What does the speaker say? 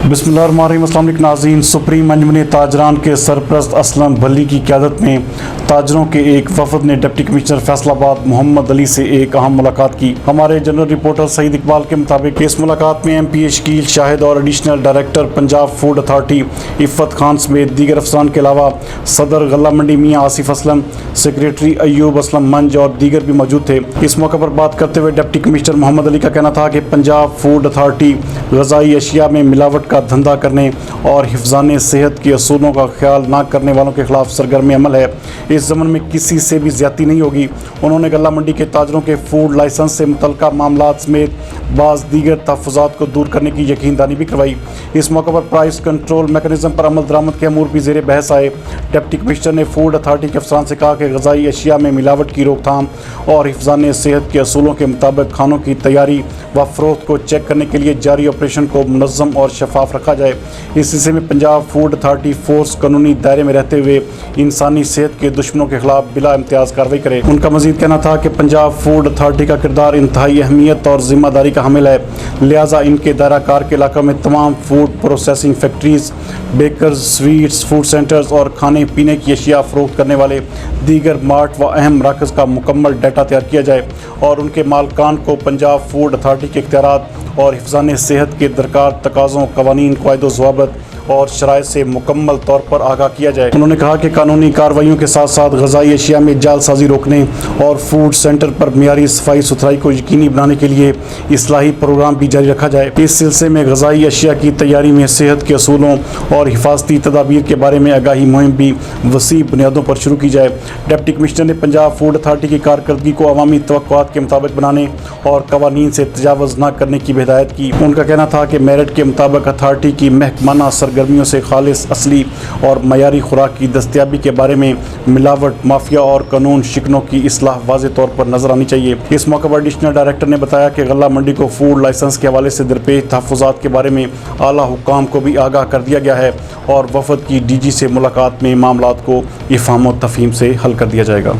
बिस्मिल्लाहिर्रहमानिर्रहीम। अस्सलाम वालेकुम नाज़रीन। सुप्रीम अंजुमन ताजरान के सरपरस्त असलम भल्ली की क़यादत में ताजरों के एक वफद ने डिप्टी कमिश्नर फैसलाबाद मोहम्मद अली से एक अहम मुलाकात की। हमारे जनरल रिपोर्टर सईद इकबाल के मुताबिक इस मुलाकात में MP शकील शाहिद और additional director Punjab food authority Iffat Khan समेत दीगर अफसरान के अलावा सदर गल्ला मंडी मियाँ आसिफ असलम, सेक्रेटरी अयूब असलम मंज और दीगर भी मौजूद थे। इस मौके पर बात करते हुए डिप्टी कमिश्नर मोहम्मद अली का कहना था कि पंजाब फूड अथॉरिटी ग़िज़ाई अशिया में मिलावट का धंधा करने और हिफ़्ज़ान सेहत के असूलों का ख्याल न करने वालों के खिलाफ सरगर्म अमल है। इस ज़मन में किसी से भी ज़्यादती नहीं होगी। उन्होंने गल्ला मंडी के ताजरों के फूड लाइसेंस से मुतल्लिक़ा मामलात समेत बाज़ दीगर तहफ़्फ़ुज़ात को दूर करने की यकीनदानी भी करवाई। इस मौके पर प्राइस कंट्रोल मैकेनिज़्म पर अमल दरामद के अमूर भी ज़ेर बहस आए। डिप्टी कमिश्नर ने फूड अथॉरिटी के अफसरान से कहा कि ग़िज़ाई अशिया में मिलावट की रोकथाम और हिफ़्ज़ान सेहत के असूलों के मुताबिक खानों की तैयारी व फ़रोख्त को चेक करने के लिए जारी ऑपरेशन को मुनज़्ज़म और शफाफ रखा जाए। इस सिलसिले में पंजाब फूड अथॉरिटी फोर्स कानूनी दायरे में रहते हुए इंसानी सेहत के दुश्मनों के खिलाफ बिला इम्तियाज़ कार्रवाई करे। उनका मज़ीद कहना था कि पंजाब फूड अथॉरिटी का किरदार इंतहाई अहमियत और ज़िम्मेदारी का हामिल है, लिहाजा इनके दायरा कार के इलाक़ों में तमाम food processing factories, bakers, sweets, food centres और खाने पीने की अशिया फ़रोख्त करने वाले दीगर मार्ट व अहम मराकज़ का मुकम्मल डाटा तैयार किया जाए और उनके मालकान को पंजाब फूड अथॉरिटी के इख्तियारात और हिफ़्ज़ान सेहत के दरकार तकाज़ों, क़वानीन, क़वाइद व ज़वाबित और शराइ से मुकम्मल तौर पर आगाह किया जाए। उन्होंने कहा कि कानूनी कार्रवाइयों के साथ साथ ग़िज़ाई अशिया में जालसाज़ी रोकने और फूड सेंटर पर मियारी सफाई सुथराई को यकीनी बनाने के लिए इस्लाही प्रोग्राम भी जारी रखा जाए। इस सिलसिले में ग़िज़ाई अशिया की तैयारी में सेहत के असूलों और हिफाजती तदाबीर के बारे में आगाही मुहिम भी वसी बुनियादों पर शुरू की जाए। डिप्टी कमिश्नर ने पंजाब फूड अथॉरिटी की कारकर्दगी को अवामी तवक्कुआत के मुताबिक बनाने और क़वानीन से तजावुज़ न करने की भी हिदायत की। उनका कहना था कि मेरिट के मुताबिक अथॉरिटी की महकमाना सरगर्मियों से खालिस, असली और मयारी खुराक की दस्तयाबी के बारे में मिलावट, माफिया और कानून शिकनों की इस्लाह वाज़ेह तौर पर नजर आनी चाहिए। इस मौके पर एडिशनल डायरेक्टर ने बताया कि गल्ला मंडी को फूड लाइसेंस के हवाले से दरपेश तहफ़्फ़ुज़ात के बारे में आला हुक्काम को भी आगाह कर दिया गया है और वफद की DG से मुलाकात में मामलात को इफ़हाम व तफ़हीम से हल कर दिया जाएगा।